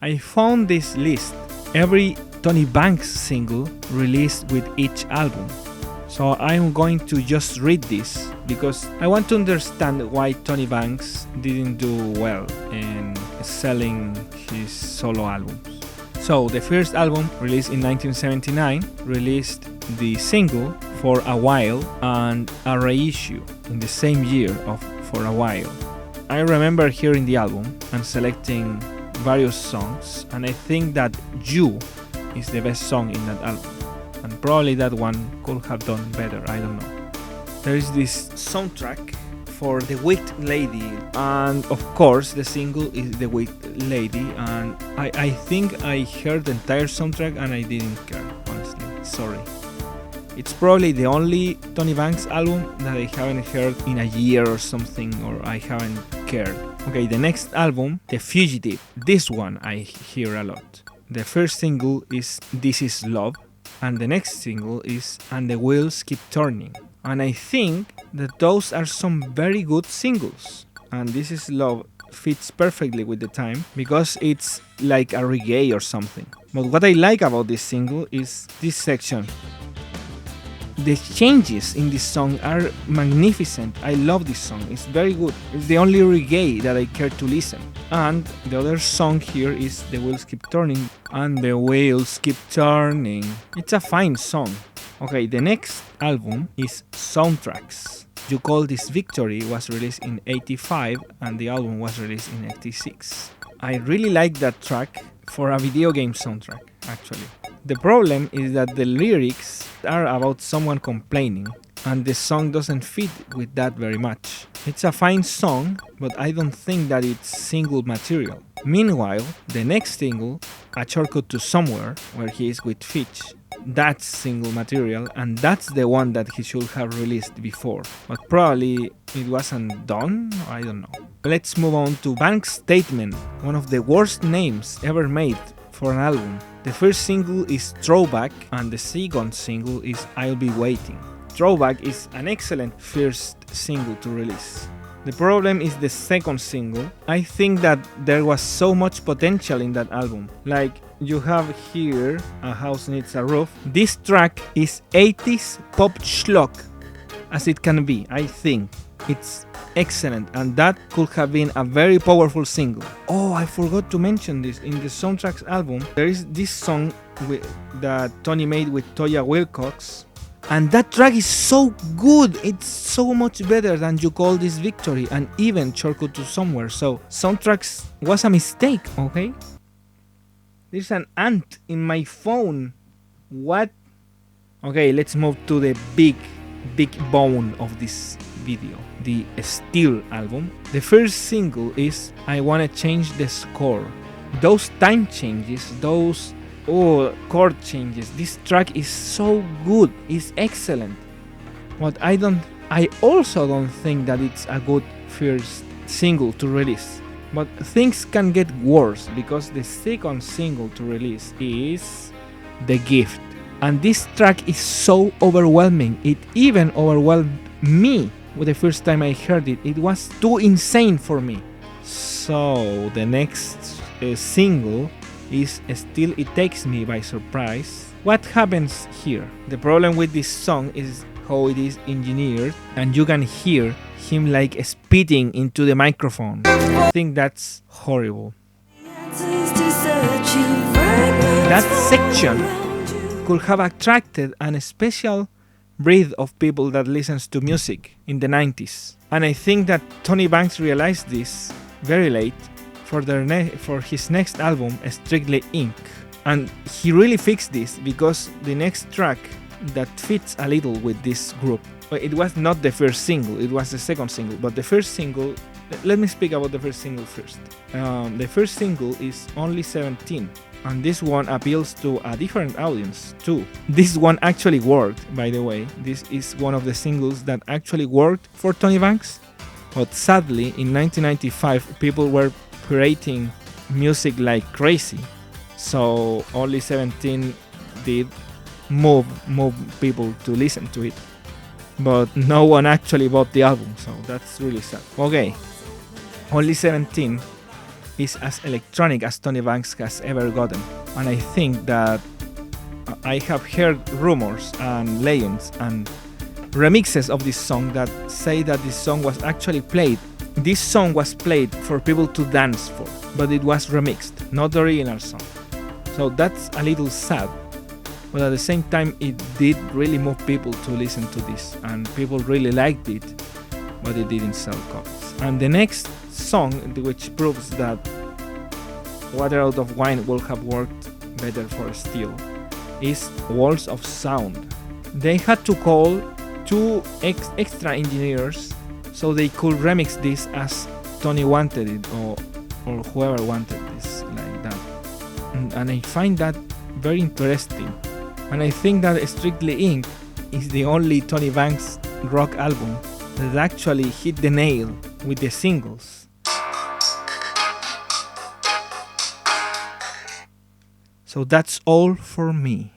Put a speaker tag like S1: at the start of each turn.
S1: I found this list. Every Tony Banks single released with each album. So I'm going to just read this because I want to understand why Tony Banks didn't do well in selling his solo albums. So the first album, released in 1979, released the single For a While and a reissue in the same year of For a While. I remember hearing the album and selecting various songs, and I think that You is the best song in that album, and probably that one could have done better, I don't know. There is this soundtrack for The Wicked Lady, and of course the single is The Wicked Lady, and I think I heard the entire soundtrack and I didn't care, honestly, sorry. It's probably the only Tony Banks album that I haven't heard in a year or something, or I haven't cared. Okay, the next album, The Fugitive, this one I hear a lot. The first single is This Is Love, and the next single is And the Wheels Keep Turning. And I think that those are some very good singles. And This Is Love fits perfectly with the time because it's like a reggae or something. But what I like about this single is this section. The changes in this song are magnificent. I love this song. It's very good. It's the only reggae that I care to listen. And the other song here is The Wheels Keep Turning. And the wheels keep turning. It's a fine song. Okay, the next album is Soundtracks. You Call This Victory was released in 85 and the album was released in 86. I really like that track for a video game soundtrack, actually. The problem is that the lyrics are about someone complaining, and the song doesn't fit with that very much. It's a fine song, but I don't think that it's single material. Meanwhile, the next single, A Shortcut to Somewhere, where he is with Fitch, that's single material, and that's the one that he should have released before. But probably it wasn't done, I don't know. Let's move on to Banks' Statement, one of the worst names ever made for an album. The first single is Throwback and the second single is I'll Be Waiting. Throwback is an excellent first single to release. The problem is the second single. I think that there was so much potential in that album. Like you have here A House Needs a Roof. This track is 80s pop schlock as it can be, I think. It's excellent, and that could have been a very powerful single. Oh, I forgot to mention this. In the Soundtracks album, there is this song that Tony made with Toya Wilcox, and that track is so good. It's so much better than You Call This Victory and even Shortcut to Somewhere. So Soundtracks was a mistake, okay? There's an ant in my phone. What? Okay, let's move to the big bone of this video, the Steel album. The first single is I Wanna Change the Score. Those time changes, those chord changes, this track is so good, it's excellent. But I also don't think that it's a good first single to release. But things can get worse because the second single to release is The Gift. And this track is so overwhelming, it even overwhelmed me. The first time I heard it, it was too insane for me. So the next single is Still It Takes Me by Surprise. What happens here? The problem with this song is how it is engineered, and you can hear him like spitting into the microphone. I think that's horrible. That section could have attracted a special breed of people that listens to music in the 90s. And I think that Tony Banks realized this very late for his next album, Strictly Inc. And he really fixed this because the next track that fits a little with this group, it was not the first single, it was the second single, but the first single, let me speak about the first single first. The first single is Only 17. And this one appeals to a different audience too. This one actually worked, by the way. This is one of the singles that actually worked for Tony Banks. But sadly, in 1995, people were pirating music like crazy. So Only 17 did move people to listen to it. But no one actually bought the album, so that's really sad. Okay, Only 17 is as electronic as Tony Banks has ever gotten. And I think that I have heard rumors and legends and remixes of this song that say that this song was actually played. This song was played for people to dance for, but it was remixed, not the original song. So that's a little sad, but at the same time it did really move people to listen to this, and people really liked it, but it didn't sell copies. And the next song, which proves that Water Out of Wine would have worked better for steel, is Walls of Sound. They had to call two extra engineers so they could remix this as Tony wanted it, or whoever wanted this like that. And I find that very interesting. And I think that Strictly Inc. is the only Tony Banks rock album that actually hit the nail with the singles. So that's all for me.